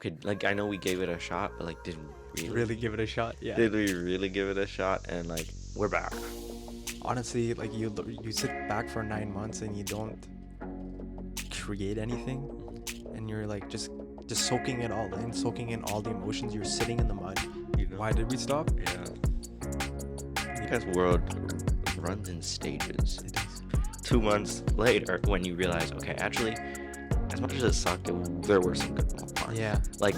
okay, like I know we gave it a shot, but like did we Really give it a shot. Yeah. did we really give it a shot? And like we're back. Honestly, like you sit back for 9 months and you don't create anything, and you're like just soaking it all in, soaking in all the emotions. You're sitting in the mud. You know? Why did we stop? Yeah. Because world runs in stages. It is. 2 months later, when you realize, okay, actually, as much as it sucked, there were some good parts. Yeah. Like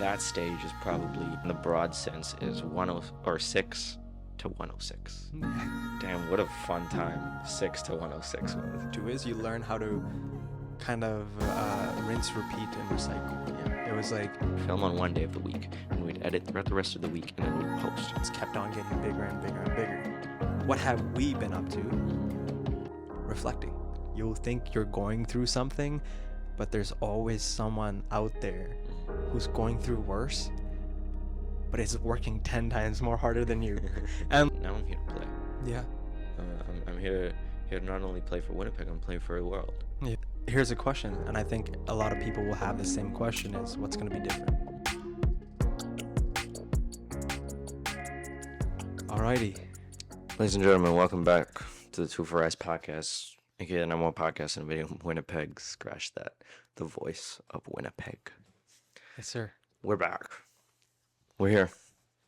that stage is probably, in the broad sense, is 6 to 106. Damn, what a fun time 6 to 106 was. Two is you learn how to kind of rinse, repeat, and recycle. Yeah. It was like Film on one day of the week, and we'd edit throughout the rest of the week, and then we'd post. it's kept on getting bigger and bigger and bigger. What have we been up to? Reflecting. You'll think you're going through something, but there's always someone out there who's going through worse, but is working 10 times more harder than you. And Now I'm here to play. yeah, I'm here to not only play for Winnipeg, I'm playing for the world. here's a question, and I think a lot of people will have the same question: is what's going to be different? Alrighty. Ladies and gentlemen, welcome back to the Two for Ice podcast. Again, I'm on podcast and video Winnipeg. Scratch that. The voice of Winnipeg. Yes, sir. We're back. We're here.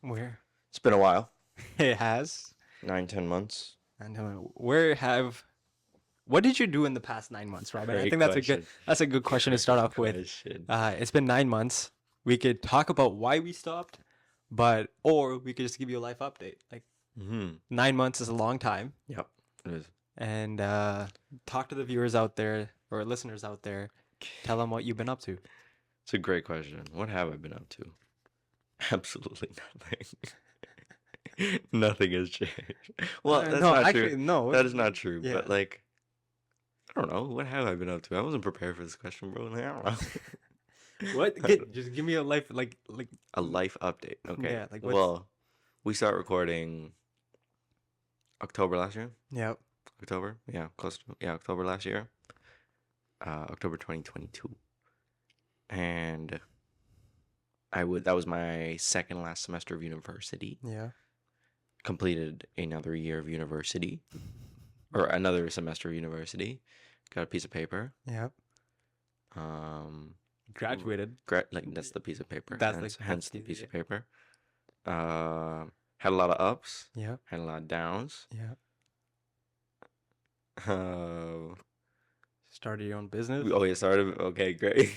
Where? It's been a while. It has. 9-10 months. And what did you do in the past 9 months, Robin? I Great think that's a good question to start off with. Question. It's been 9 months. We could talk about why we stopped, or we could just give you a life update. Like 9 months is a long time, Yep. It is. and talk to the viewers out there or listeners out there. Tell them what you've been up to. It's a great question. What have I been up to? Absolutely nothing. Nothing has changed. Well, that's no, not actually, true. no. That is not true. Yeah. But like, I don't know. What have I been up to? I wasn't prepared for this question, bro. Like, I don't know. What? Just give me a life like A life update. Okay. Yeah, like what's- well, we start recording October last year. Yep. October. Yeah, close to October last year. October 2022. And that was my second last semester of university. Yeah. Completed another year of university, or another semester of university. Got a piece of paper. Yep. Graduated. Like that's the piece of paper. That's hence the the- piece of paper. Had a lot of ups. Yep. Had a lot of downs. Yep. Uh, Started your own business. oh yeah, started. Okay, great.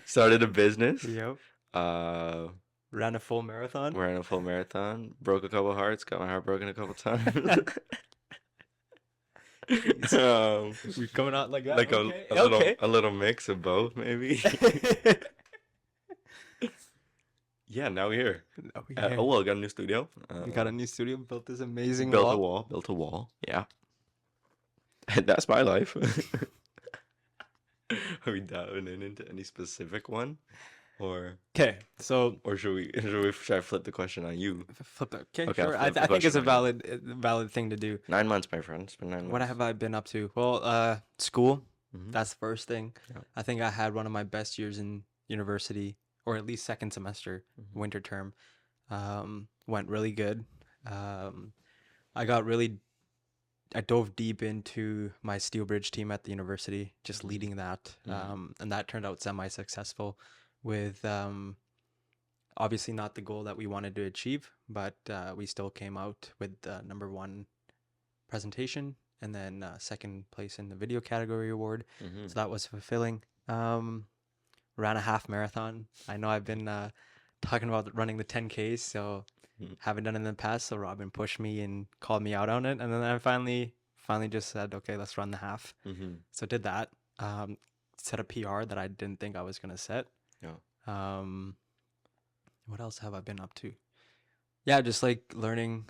Started a business. Yep. Uh, Ran a full marathon. ran a full marathon. Broke a couple hearts. Got my heart broken a couple times. We're coming out like that. Like a little mix of both, maybe. Yeah, now we're here. Yeah. Well, got a new studio. We got a new studio. Built this amazing built wall. a wall. Yeah. That's my life. Are we diving into any specific one, or Okay, so should I flip the question on you? flip it. Okay, Okay, I'll sure. flip the I think it's a question valid thing to do. 9 months, my friend. It's been 9 months. What have I been up to? Well, school. Mhm. That's the first thing. Yeah. I think I had one of my best years in university, or at least second semester, Mhm. winter term. Went really good. I dove deep into my steel bridge team at the university, just Mhm. leading that. Mhm. And that turned out semi-successful with obviously not the goal that we wanted to achieve, but we still came out with number one presentation and then second place in the video category award. Mhm. So that was fulfilling. Ran a half marathon. I know I've been talking about running the 10Ks, so Mhm. haven't done it in the past. So Robin pushed me and called me out on it, and then I finally just said, okay, let's run the half. Mhm. So did that. Set a PR that I didn't think I was gonna set. Yeah. What else have I been up to? Yeah, just like learning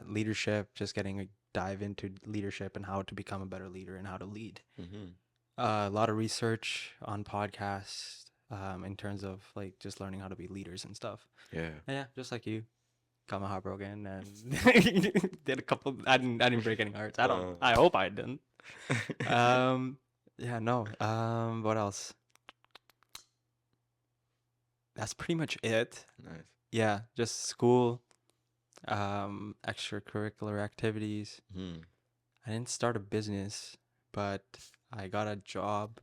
leadership, just getting a dive into leadership and how to become a better leader and how to lead. Mhm. A lot of research on podcasts in terms of like just learning how to be leaders and stuff. Yeah. And yeah, just like you, got my heart broken and did a couple. I didn't break any hearts. I hope I didn't. Yeah, no. What else? that's pretty much it. Nice. Yeah, just school, extracurricular activities. Hmm. I didn't start a business, but I got a job.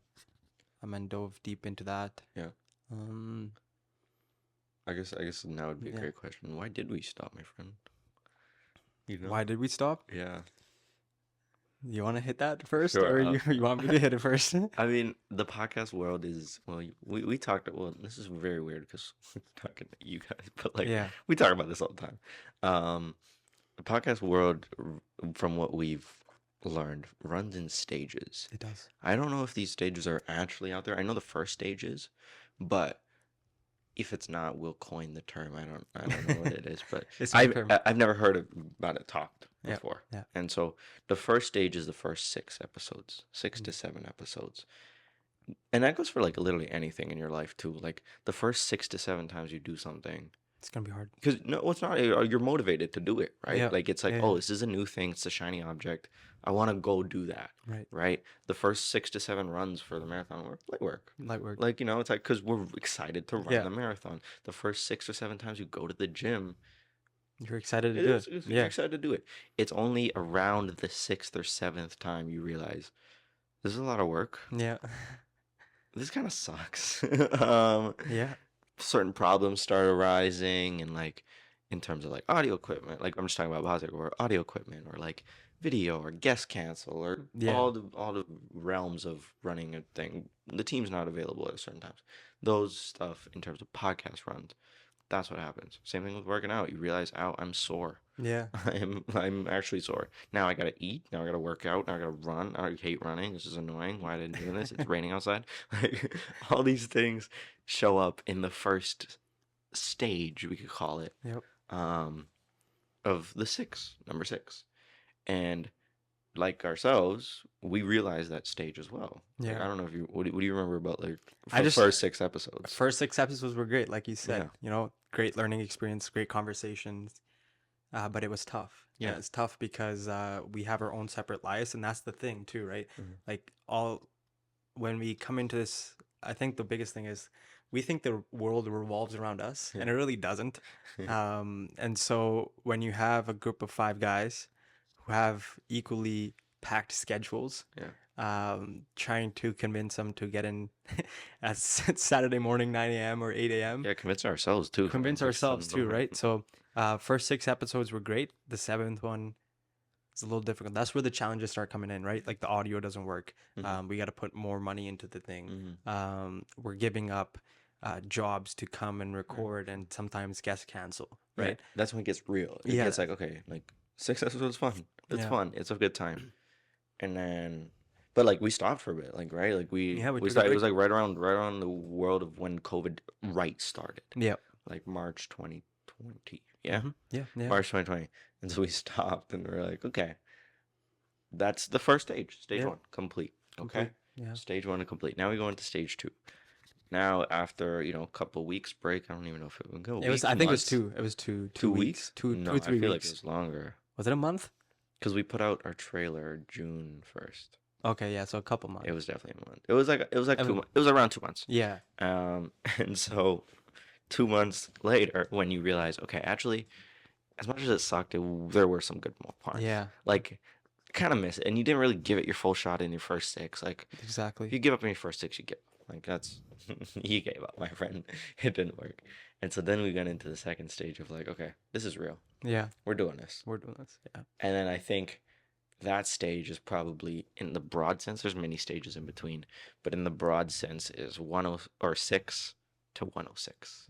And dove deep into that. Yeah. Um, I guess now would be a Yeah. great question. Why did we stop, my friend? You know? Why did we stop? Yeah. You want to hit that first, Sure, or you want me to hit it first? I mean, the podcast world is, well, we talked, well, this is very weird because we're talking to you guys, but like, Yeah. we talk about this all the time. The podcast world, from what we've learned, runs in stages. It does. I don't know if these stages are actually out there. I know the first stage is, but if it's not, we'll coin the term. I don't know what it is, but It's not a term. I've never heard about it talked Yeah, before. yeah. And so the first stage is the first 6 episodes, 6 to 7 episodes. And that goes for like literally anything in your life too. Like the first 6 to 7 times you do something, It's gonna be hard. because no, it's not. You're motivated to do it, right? Yeah, Like it's like, yeah, oh, yeah. this is a new thing. It's a shiny object. I want to go do that, Right. right? The first 6 to 7 runs for the marathon were light work. Light work. Like, you know, it's like, because we're excited to run Yeah. the marathon. The first 6 or 7 times you go to the gym, You're excited to do it. you're excited to do it. It's only around the 6th or 7th time you realize this is a lot of work. Yeah. This kind of sucks. Yeah. Certain problems start arising, and like in terms of like audio equipment, like I'm just talking about positive, or audio equipment, or like video, or guest cancel, or Yeah. all the realms of running a thing. The team's not available at certain times. Those stuff in terms of podcast runs, that's what happens. Same thing with working out. You realize, oh, I'm sore. Yeah. I'm actually sore. Now I gotta eat. Now I gotta work out. Now I gotta run. I hate running. This is annoying. Why did I do this? It's raining outside. Like all these things show up in the first stage, we could call it, Yep. of the number 6. And like ourselves, we realize that stage as well. Like, Yeah. I don't know if you, what do you remember about like I the just- first 6 episodes? First 6 episodes were great, like you said. Yeah. You know, great learning experience, great conversations. But it was tough. Yeah. It's tough because we have our own separate lives, and that's the thing too, right? Mhm. Like when we come into this, I think the biggest thing is we think the world revolves around us, and it really doesn't. And so when you have a group of 5 guys who have equally packed schedules, trying to convince them to get in at Saturday morning 9 a.m. or 8 a.m. Yeah, convince ourselves too. Convince Like, ourselves some- too, right? So first 6 episodes were great. The 7th one is a little difficult. That's where the challenges start coming in, right? Like the audio doesn't work. Mhm. We got to put more money into the thing. Mhm. We're giving up jobs to come and record, and sometimes guests cancel, right? That's when it gets real. It Yeah. gets like, okay, like 6 episodes fun. It's Yeah. fun. It's a good time. And then, but like we stopped for a bit, like, right? Like we took a started, it break. was like right around the world of when COVID started, Yeah. like March 2020. Yeah. Mhm. Yeah. Yeah. March 2020. And so we stopped and we're like, okay, that's the first stage. Stage Yeah. 1, complete. Okay. Complete. Yeah. Stage 1 complete. Now we go into stage 2. Now after, a couple weeks break, I don't even know if it would go. It was. I think it was 2. It was 2. 2 weeks. weeks? 2, No, 2 3 I feel like weeks. it was longer. Was it a month? Because we put out our trailer June 1st. Okay. Yeah. So a couple months. It was definitely a month. It was like I 2 mean- months. It was around 2 months. Yeah. And so 2 months later, when you realize, okay, actually, as much as it sucked, there were some good parts. Yeah. Like, kind of miss it, and you didn't really give it your full shot in your first 6. Like, if Exactly. you give up in your first 6, you give up. Like, that's you gave up, my friend. It didn't work. And so then we got into the second stage of like, okay, this is real. Yeah. We're doing this. We're doing this. Yeah. And then I think that stage is probably, in the broad sense, there's many stages in between, but in the broad sense is 6 to 106.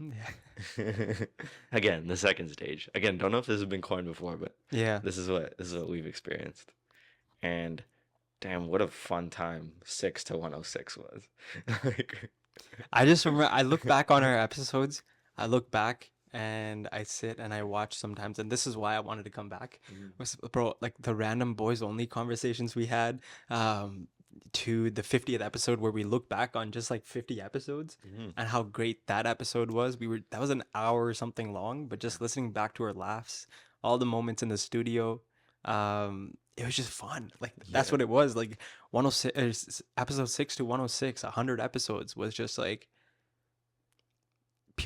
Yeah. Again, the second stage. Again, don't know if this has been coined before, but Yeah. this is what we've experienced. And damn, what a fun time 6 to 106 was. Like, I just remember, I look back on our episodes, I look back and I sit and I watch sometimes, and this is why I wanted to come back. Bro, like the random boys only conversations we had, to the 50th episode where we look back on just like 50 episodes Mhm. and how great that episode was. That was an hour or something long, but just listening back to our laughs, all the moments in the studio, it was just fun. Like that's Yeah. what it was. Like 106, episode 6 to 106, 100 episodes was just like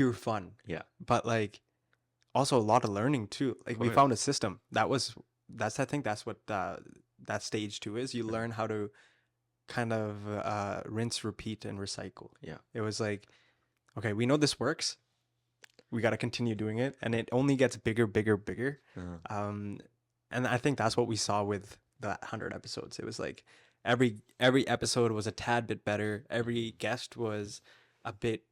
pure fun. Yeah. But like also a lot of learning too. Like we course. found a system. I think that's what that stage 2 is. You learn how to kind of rinse, repeat, and recycle. Yeah. It was like, okay, we know this works. We got to continue doing it, and it only gets bigger, bigger, bigger. And I think that's what we saw with the 100 episodes. It was like every episode was a tad bit better. Every guest was a bit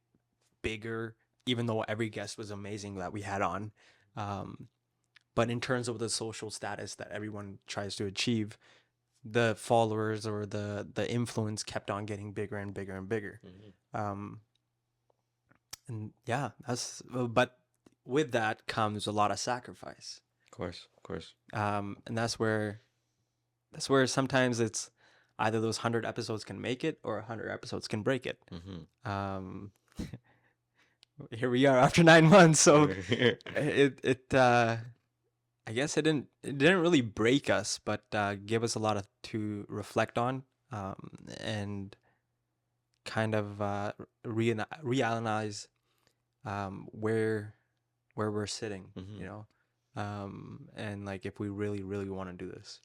bigger, even though every guest was amazing that we had on. But in terms of the social status that everyone tries to achieve, the followers or the influence kept on getting bigger and bigger and bigger. And yeah, but with that comes a lot of sacrifice. Of course. And that's where sometimes it's either those 100 episodes can make it or 100 episodes can break it. Here we are after 9 months, so it I guess it didn't really break us, but give us a lot to reflect on, and kind of reanalyze where we're sitting, you know, and like if we really want to do this.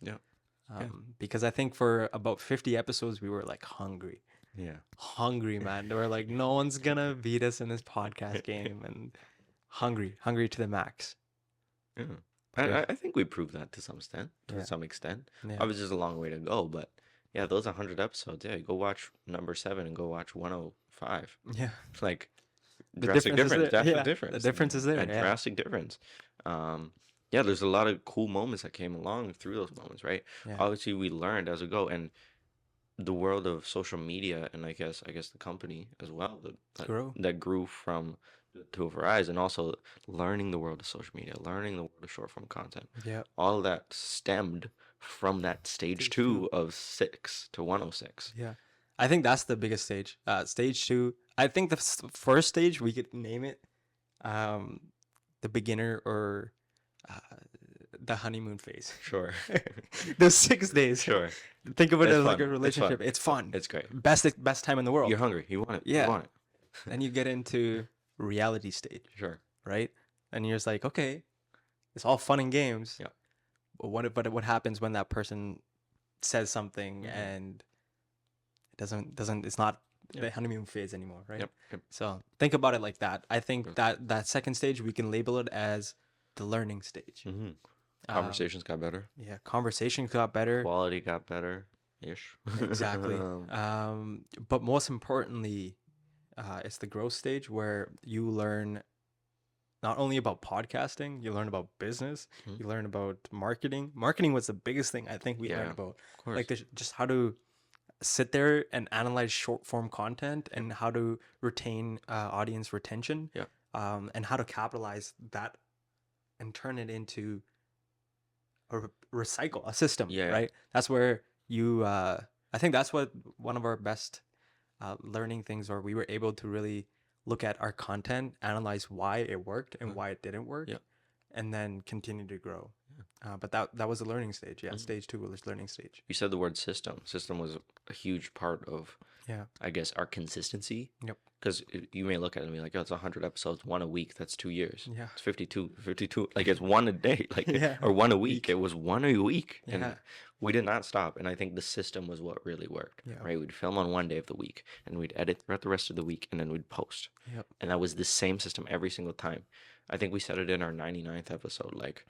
Because I think for about 50 episodes we were like hungry, man. They were like, no one's gonna beat us in this podcast game, and hungry to the max. I think we proved that to some extent. Obviously there's a long way to go, but yeah, those 100 episodes, go watch number 7 and go watch 105. Like drastic difference. The difference is there. A drastic difference. There's a lot of cool moments that came along through those moments, right? Obviously we learned as we go, and the world of social media, and I guess the company as well, that grew from the two of our eyes, and also learning the world of social media, learning the world of short form content. All of that stemmed from that stage 2 of 6 to 106. I think that's the biggest stage. Stage 2, I think the first stage, we could name it the beginner or the honeymoon phase. Sure. The 6 days. Sure. Think of it It's as like fun. a relationship. It's fun. It's great. Best time in the world. You're hungry. You want it. You want it. Then you get into reality stage. Sure. Right? And you're just like, okay, it's all fun and games. But what happens when that person says something and it doesn't it's not the honeymoon phase anymore, right? So think about it like that. I think that second stage, we can label it as the learning stage. Conversations got better. Conversations got better. Quality got better ish. Exactly. But most importantly, it's the growth stage where you learn not only about podcasting, you learn about business, you learn about marketing. Marketing was the biggest thing I think we learned about. Like just how to sit there and analyze short form content, and how to retain audience retention, and how to capitalize that and turn it into a system, right? That's where you I think that's what one of our best learning things, or we were able to really look at our content, analyze why it worked and why it didn't work, and then continue to grow. But that was a learning stage. Stage 2 was learning stage. You said the word system. System was a huge part of, I guess, our consistency. Because you may look at it and be like, oh, it's 100 episodes, 1 a week. That's 2 years. It's 52. Like, it's 1 a day, like, or 1 a week. It was 1 a week. And we did not stop. And I think the system was what really worked, right? We'd film on 1 day of the week, and we'd edit throughout the rest of the week, and then we'd post. And that was the same system every single time. I think we said it in our 99th episode, like,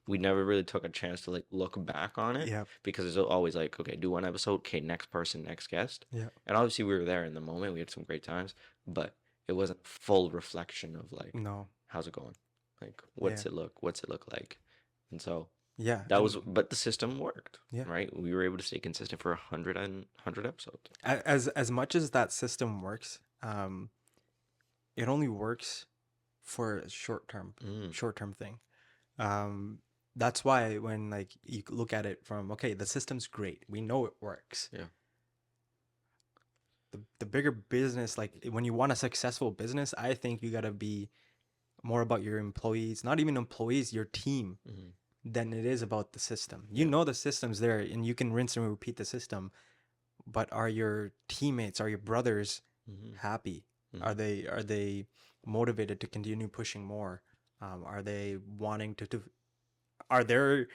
we never really took a chance to like look back on it, because it's always like, okay, do 1 episode, okay, next person, next guest. And obviously we were there in the moment, we had some great times, but it wasn't full reflection of like, how's it going, like what's it look like. And so that was, but the system worked, right? We were able to stay consistent for 100 episodes. As much as that system works, it only works for a short term thing. That's why when like you look at it from, okay, the system's great, we know it works. The bigger business, like when you want a successful business, I think you gotta be more about your employees, not even employees, your team, than it is about the system. You know the system's there, and you can rinse and repeat the system, but are your teammates, are your brothers happy? Are they motivated to continue pushing more? Are they wanting to are their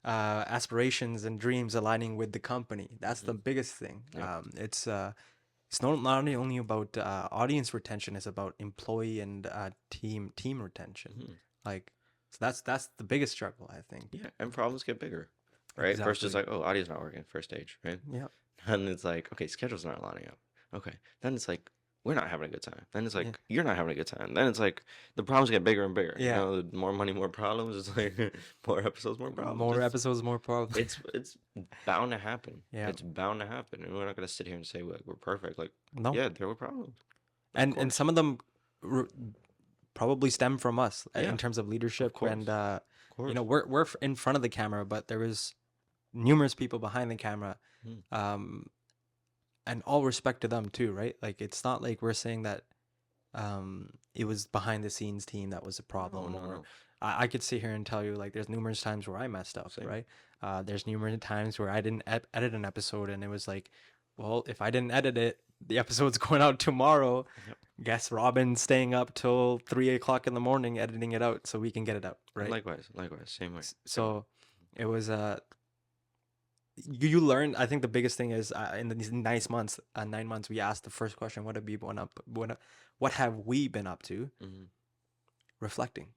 aspirations and dreams aligning with the company? That's the biggest thing. Yeah. It's not only about audience retention, it's about employee and team retention. Mhm. Like, so that's the biggest struggle, I think. Yeah, and problems get bigger, right? First it's Exactly. like, oh, audio's not working, first stage, right? Yeah. And it's like, okay, schedule's not lining up. Okay. Then it's like, we're not having a good time. Then it's like, Yeah. you're not having a good time. Then it's like, the problems get bigger and bigger. Yeah. You know, the more money, more problems. It's like, more episodes, more problems. More episodes, more problems. It's bound to happen. Yeah. It's bound to happen. And we're not going to sit here and say, like, we're perfect. Like, No. yeah, there were problems. And some of them probably stem from us Yeah. in terms of leadership. course. And, Of course. you know, we're in front of the camera, but there was numerous people behind the camera. Mm. And all respect to them too, right? Like, it's not like we're saying that it was behind the scenes team that was a problem. No. I could sit here and tell you, like, there's numerous times where I messed up, Same. right? There's numerous times where I didn't edit an episode, and it was like, well, if I didn't edit it, the episode's going out tomorrow. Yep. Guess Robin's staying up till 3 o'clock in the morning editing it out so we can get it out, right? Likewise. Same way. So it was you learn. I think the biggest thing is in these 9 months, we asked the first question: what have we been up to? Mm-hmm. Reflecting,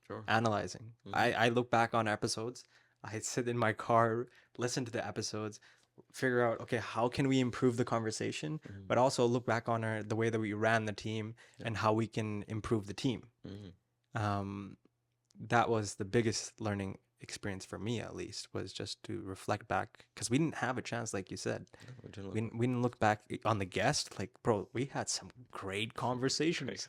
Sure. analyzing. Mhm. I look back on episodes. I sit in my car, listen to the episodes, figure out, okay, how can we improve the conversation, Mhm. but also look back on the way that we ran the team and how we can improve the team. Mhm. That was the biggest learning experience for me, at least, was just to reflect back, because we didn't have a chance, like you said. No, we didn't look We didn't look back on the guest. Like, bro, we had some great conversations.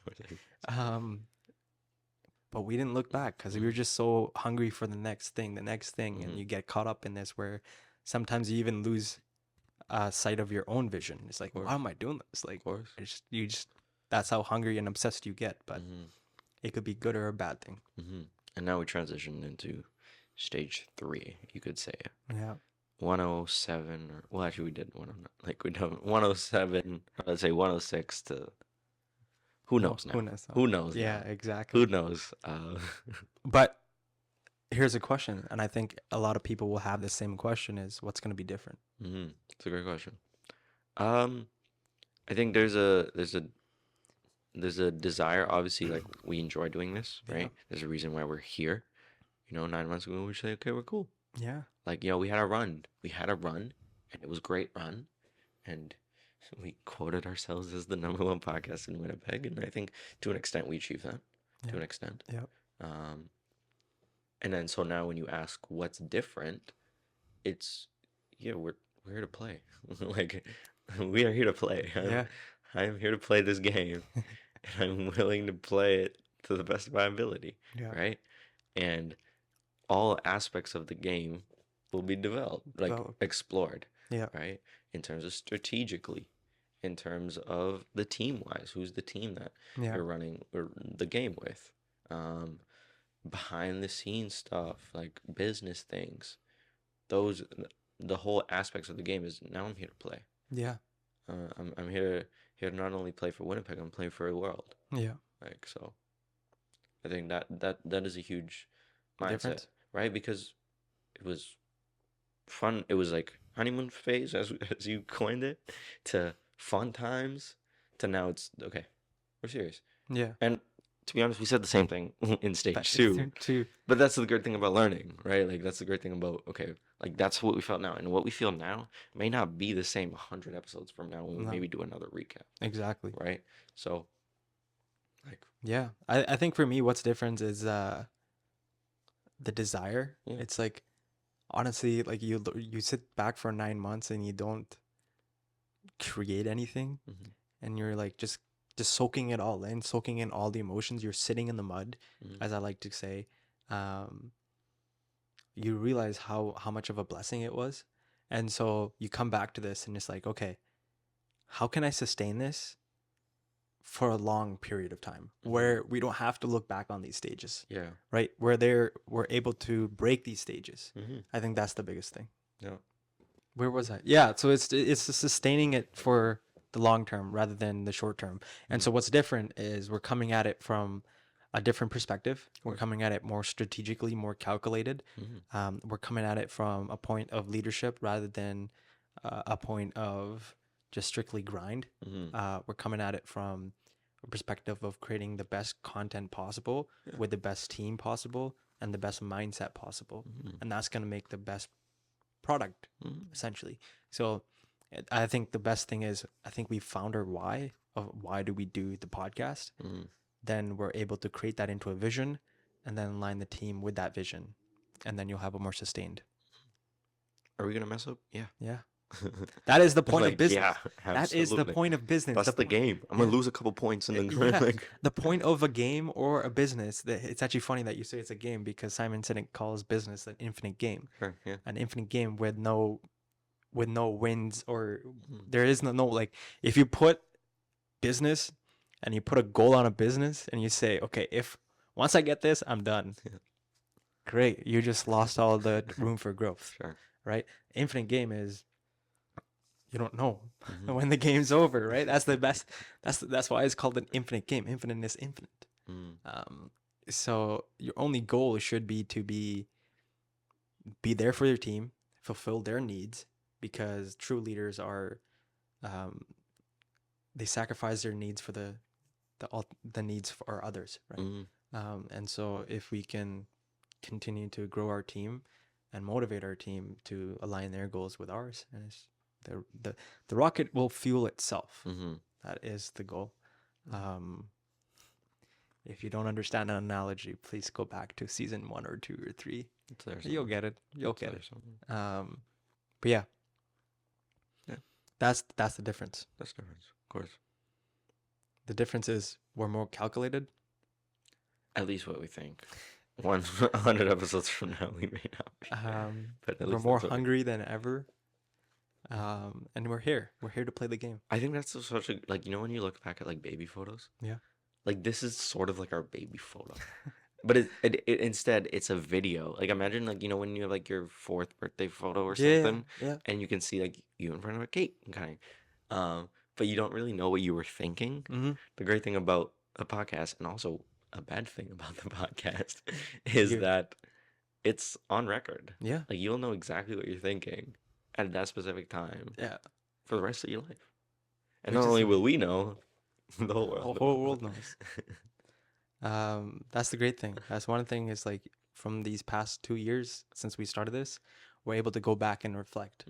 But we didn't look back because we were just so hungry for the next thing, and you get caught up in this where sometimes you even lose sight of your own vision. It's like, why am I doing this? Like, Of course. you just that's how hungry and obsessed you get. But it could be good or a bad thing. Mm-hmm. And now we transitioned into stage 3, you could say. Yeah. 107, or well, actually, we did 109. Like, we done 107. Let's say 106 to. Who knows now? Who knows? Yeah, now? exactly. Who knows? But here's a question, and I think a lot of people will have the same question: is what's going to be different? Mm-hmm. It's a great question. I think there's a desire. Obviously, like, we enjoy doing this, right? Yeah. There's a reason why we're here. 9 months ago, we say, okay, we're cool. Yeah. Like, we had a run. And it was a great run. And we quoted ourselves as the #1 podcast in Winnipeg. And I think to an extent we achieved that. To an extent. Yeah. And then so now when you ask what's different, it's, we're here to play. Like, we are here to play. I'm here to play this game. And I'm willing to play it to the best of my ability. Yeah. Right? And all aspects of the game will be developed, explored. Yeah. Right? In terms of strategically, in terms of the team-wise, who's the team that you're running the game with, behind the scenes stuff, like business things, the whole aspects of the game is now I'm here to play. Yeah. I'm here to not only play for Winnipeg, I'm playing for the world. Yeah. Like, so I think that is a huge mindset, difference, right? Because it was fun. It was like honeymoon phase, as you coined it, to fun times, to now it's okay, we're serious. Yeah. And to be honest, we said the same thing in stage 2. But that's the great thing about learning, right? Like, that's the great thing about, okay, like, that's what we felt now. And what we feel now may not be the same 100 episodes from now when we maybe do another recap. Exactly. Right? So, like... Yeah. I think for me, what's different is the desire. Yeah. It's like, honestly, like, you sit back for 9 months and you don't create anything. Mm-hmm. And you're, like, just soaking it all in, soaking in all the emotions. You're sitting in the mud, as I like to say. You realize how much of a blessing it was. And so you come back to this and it's like, okay, how can I sustain this for a long period of time where we don't have to look back on these stages? Yeah. Right? Where we're able to break these stages. Mm-hmm. I think that's the biggest thing. Yeah. Where was I? Yeah. So it's sustaining it for the long term rather than the short term. And so what's different is we're coming at it from a different perspective. We're coming at it more strategically, more calculated. We're coming at it from a point of leadership rather than a point of just strictly grind. We're coming at it from a perspective of creating the best content possible with the best team possible and the best mindset possible. And that's going to make the best product, essentially. So I think the best thing is, I think we found our why of why do we do the podcast. Then we're able to create that into a vision and then align the team with that vision. And then you'll have a more sustained. Are we going to mess up? Yeah. Yeah. That is the point of business. Yeah, that is the point of business. That's the game. I'm going to lose a couple points and then the point of a game or a business, it's actually funny that you say it's a game, because Simon Sinek calls business an infinite game. Sure, yeah. An infinite game with no wins, or there is no like, if you put business and you put a goal on a business and you say, okay, if once I get this, I'm done. Great. You just lost all the room for growth. Sure. Right? Infinite game is, you don't know when the game's over, right? That's the best. That's why it's called an infinite game. Infinite is infinite. So your only goal should be to be there for your team, fulfill their needs, because true leaders are, they sacrifice their needs for the needs for others, right? And so if we can continue to grow our team and motivate our team to align their goals with ours, and it's, the rocket will fuel itself. That is the goal. If you don't understand an analogy, please go back to season 1 or 2 or 3. You'll get it. You'll get it. But yeah, that's the difference. That's the difference, of course. The difference is we're more calculated. At least what we think. 100 episodes from now, we may not be. But we're more hungry than ever. And we're here to play the game. I think that's such a, like, you know, when you look back at like baby photos, like this is sort of like our baby photo, but it instead it's a video. Like imagine, like, you know, when you have like your 4th birthday photo or something, and you can see like you in front of a cake, kind of, but you don't really know what you were thinking. The great thing about a podcast, and also a bad thing about the podcast, is that it's on record. Like you'll know exactly what you're thinking at that specific time, for the rest of your life. And not only will we know, the whole world knows. That's the great thing. That's one thing, is like, from these past 2 years since we started this, we're able to go back and reflect.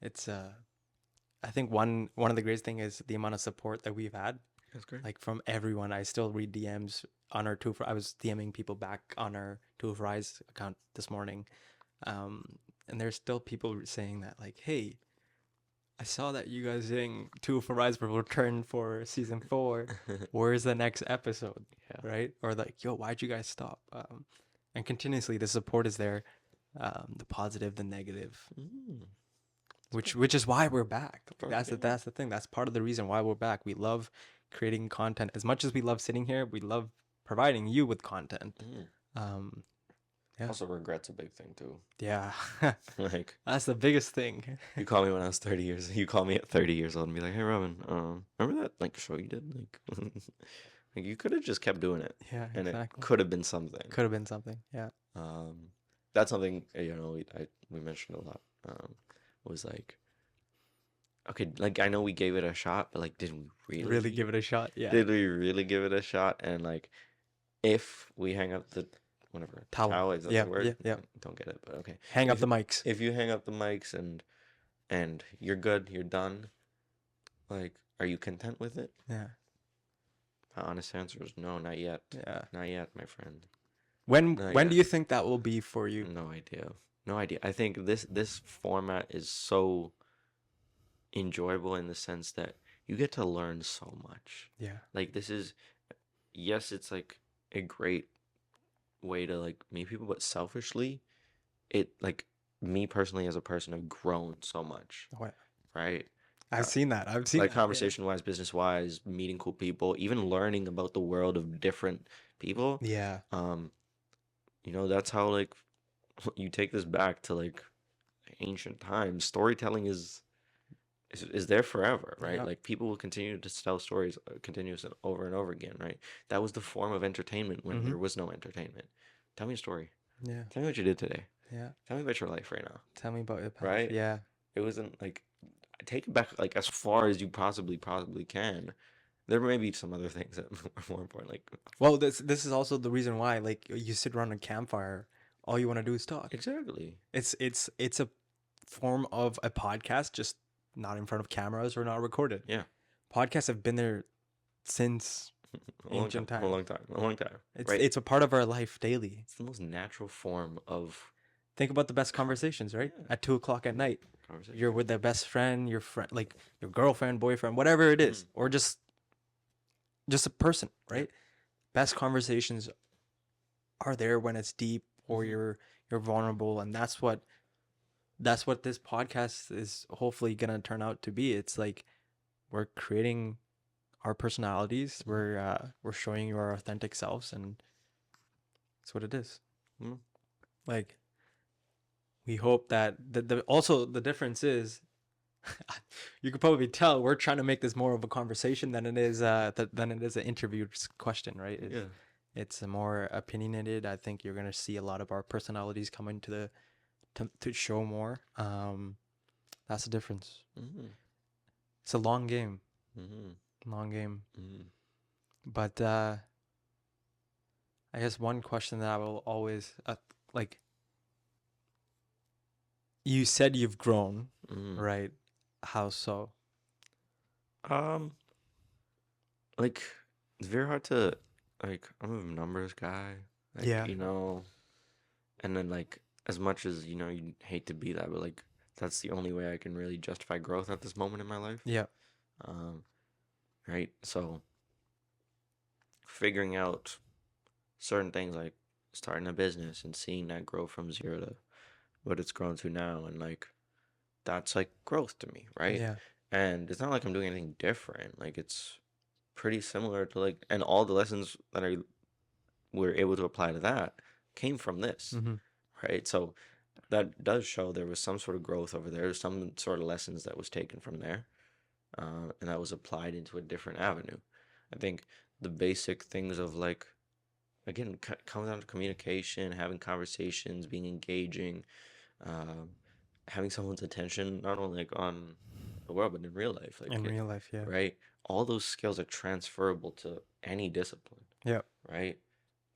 It's I think one of the greatest thing is the amount of support that we've had. That's great. Like from everyone. I still read DMs on our I was DMing people back on our Two of Rise account this morning. And there's still people saying that, like, hey, I saw that you guys saying Two of Rise will return for season 4. Where's the next episode? Right? Or like, yo, why'd you guys stop? And continuously the support is there, the positive, the negative, which is why we're back. That's the thing. That's part of the reason why we're back. We love creating content as much as we love sitting here. We love providing you with content. Also, regret's a big thing too. Like, that's the biggest thing. You call me when I was 30 years. You call me at 30 years old and be like, "Hey, Robin, remember that like show you did? Like, like you could have just kept doing it. And it could have been something. That's something, you know, we mentioned a lot. Was like, okay, like I know we gave it a shot, but like, did we really give it a shot? Did we really give it a shot? And like, if we hang up the whatever towel, is that the word? Don't get it, but okay. Hang up the mics. If you hang up the mics and you're good, you're done. Like, are you content with it? My honest answer is no, not yet. Not yet, my friend. When do you think that will be for you? No idea. I think this format is so enjoyable in the sense that you get to learn so much. Like, this is, yes, it's like a great way to like meet people, but selfishly, it, like, me personally as a person have grown so much. Right? I've seen that. Like, conversation wise, business wise, meeting cool people, even learning about the world of different people. You know, that's how, like, you take this back to like ancient times. Storytelling is is there forever, right? Yep. Like people will continue to tell stories continuously over and over again, right? That was the form of entertainment when there was no entertainment. Tell me a story. Yeah. Tell me what you did today. Yeah. Tell me about your life right now, Tell me about your past. right? Yeah. It wasn't like take it back like as far as you possibly can. There may be some other things that are more important, like Well, this is also the reason why, like, you sit around a campfire, all you want to do is talk. exactly. It's a form of a podcast, just not in front of cameras or not recorded. Yeah. Podcasts have been there since A long ancient time, time. a long time, a long time. It's right? it's a part of our life daily. It's the most natural form of Think about the best conversations, right? Yeah. At 2 o'clock at night, conversation. you're with their best friend, your friend, like your girlfriend, boyfriend, whatever it is, or just a person, right? Best conversations are there when it's deep or you're vulnerable, and that's what this podcast is hopefully gonna turn out to be. It's like we're creating our personalities, we're showing you our authentic selves, and that's what it is. Mhm. Like, we hope that also the difference is you could probably tell we're trying to make this more of a conversation than it is an interview question, right? It's a more opinionated. I think you're gonna see a lot of our personalities come into to show more. That's the difference. It's a long game. Long game. But I guess one question that I will always like, you said you've grown, right? How so? Like it's very hard to like. I'm a numbers guy. Like, Yeah. You know, and then like as much as you hate to be that, but like that's the only way I can really justify growth at this moment in my life. Yeah. Right. So figuring out certain things like starting a business and seeing that grow from zero to what it's grown to now, and like that's like growth to me, right? Yeah. And it's not like I'm doing anything different. Like it's pretty similar to like, and all the lessons that I were able to apply to that came from this, right? So that does show there was some sort of growth over there. There's some sort of lessons that was taken from there, and that was applied into a different avenue. I think the basic things of like, again, comes down to communication, having conversations, being engaging, having someone's attention, not only like on the world, but in real life. Like In real life, yeah. right? All those skills are transferable to any discipline. Yeah. Right?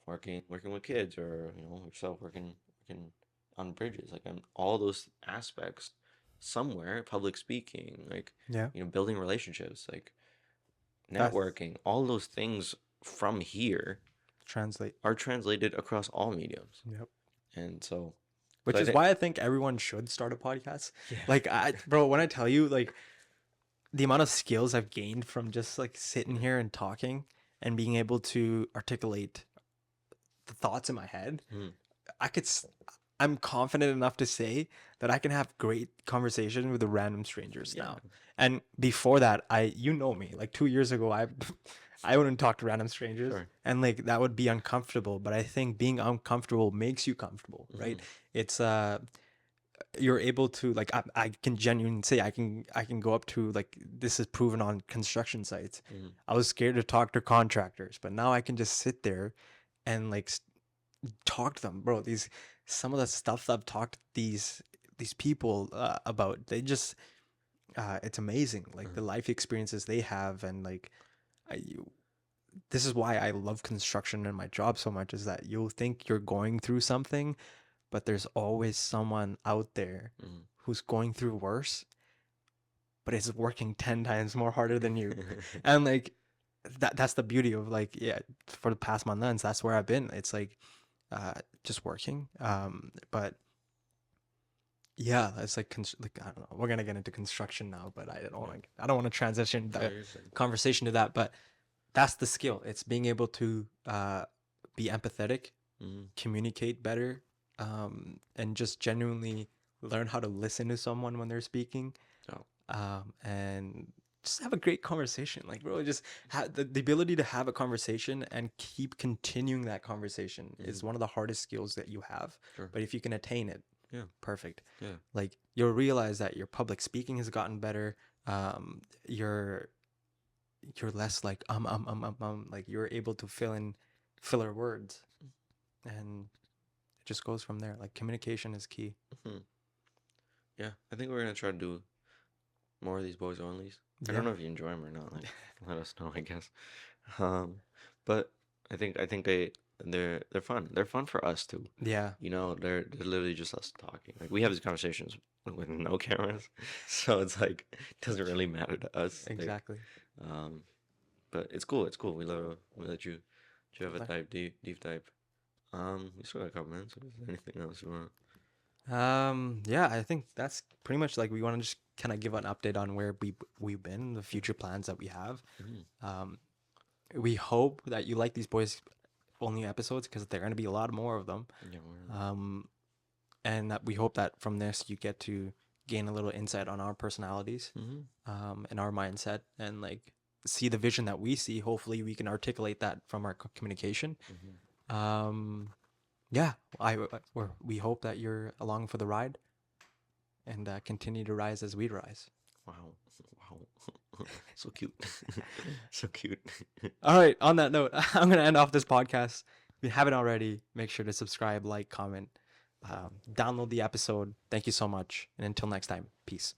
Working with kids, or yourself working on bridges, like on all those aspects somewhere, public speaking, like Yeah. building relationships, like That's- networking, all those things from here Translate. are translated across all mediums. Yep. And so Which I is think- why I think everyone should start a podcast. Yeah. Like, bro, when I tell you, like, the amount of skills I've gained from just like sitting here and talking and being able to articulate the thoughts in my head, I'm confident enough to say that I can have great conversation with the random strangers now. And before that, you know me, like 2 years ago, I wouldn't talk to random strangers, and like that would be uncomfortable. But I think being uncomfortable makes you comfortable, right? It's you're able to, like, I can genuinely say I can go up to, like, this is proven on construction sites. I was scared to talk to contractors, but now I can just sit there and like talk to them, bro. Some of the stuff that I've talked to these people about, they just it's amazing, like the life experiences they have. And like this is why I love construction and my job so much, is that you'll think you're going through something, but there's always someone out there who's going through worse, but it's working 10 times more harder than you. And like that's the beauty of, like, yeah, for the past months, that's where I've been. It's like just working, but yeah, it's like I don't know, we're gonna get into construction now, but I don't want to transition the conversation to that. But that's the skill. It's being able to be empathetic, communicate better, and just genuinely learn how to listen to someone when they're speaking, and just have a great conversation. Like, bro, just have the ability to have a conversation and keep continuing that conversation is one of the hardest skills that you have. But if you can attain it, perfect. Like, you'll realize that your public speaking has gotten better. you're less like like you're able to fill in filler words, and it just goes from there. Like communication is key. Mhm. Yeah, I think we're gonna try to do more of these boys onlys. I Yeah. don't know if you enjoy them or not. Like, let us know, I guess. But I think they're fun. They're fun for us too. Yeah. You know, they're literally just us talking. Like we have these conversations with no cameras, so it's like it doesn't really matter to us. Like, Exactly. but it's cool. It's cool. We let you have a Okay. deep dive. We still got a couple minutes. If there's anything else you want? Yeah, I think that's pretty much like we want to just kind of give an update on where we've been, the future plans that we have. Um, we hope that you like these boys only episodes because there are going to be a lot more of them. Yeah, And that we hope that from this you get to gain a little insight on our personalities, and our mindset, and like see the vision that we see. Hopefully, we can articulate that from our communication. Yeah, we hope that you're along for the ride, and continue to rise as we rise. Wow. So cute. So cute. All right. On that note, I'm gonna end off this podcast. If you haven't already, make sure to subscribe, like, comment, download the episode. Thank you so much, and until next time, peace.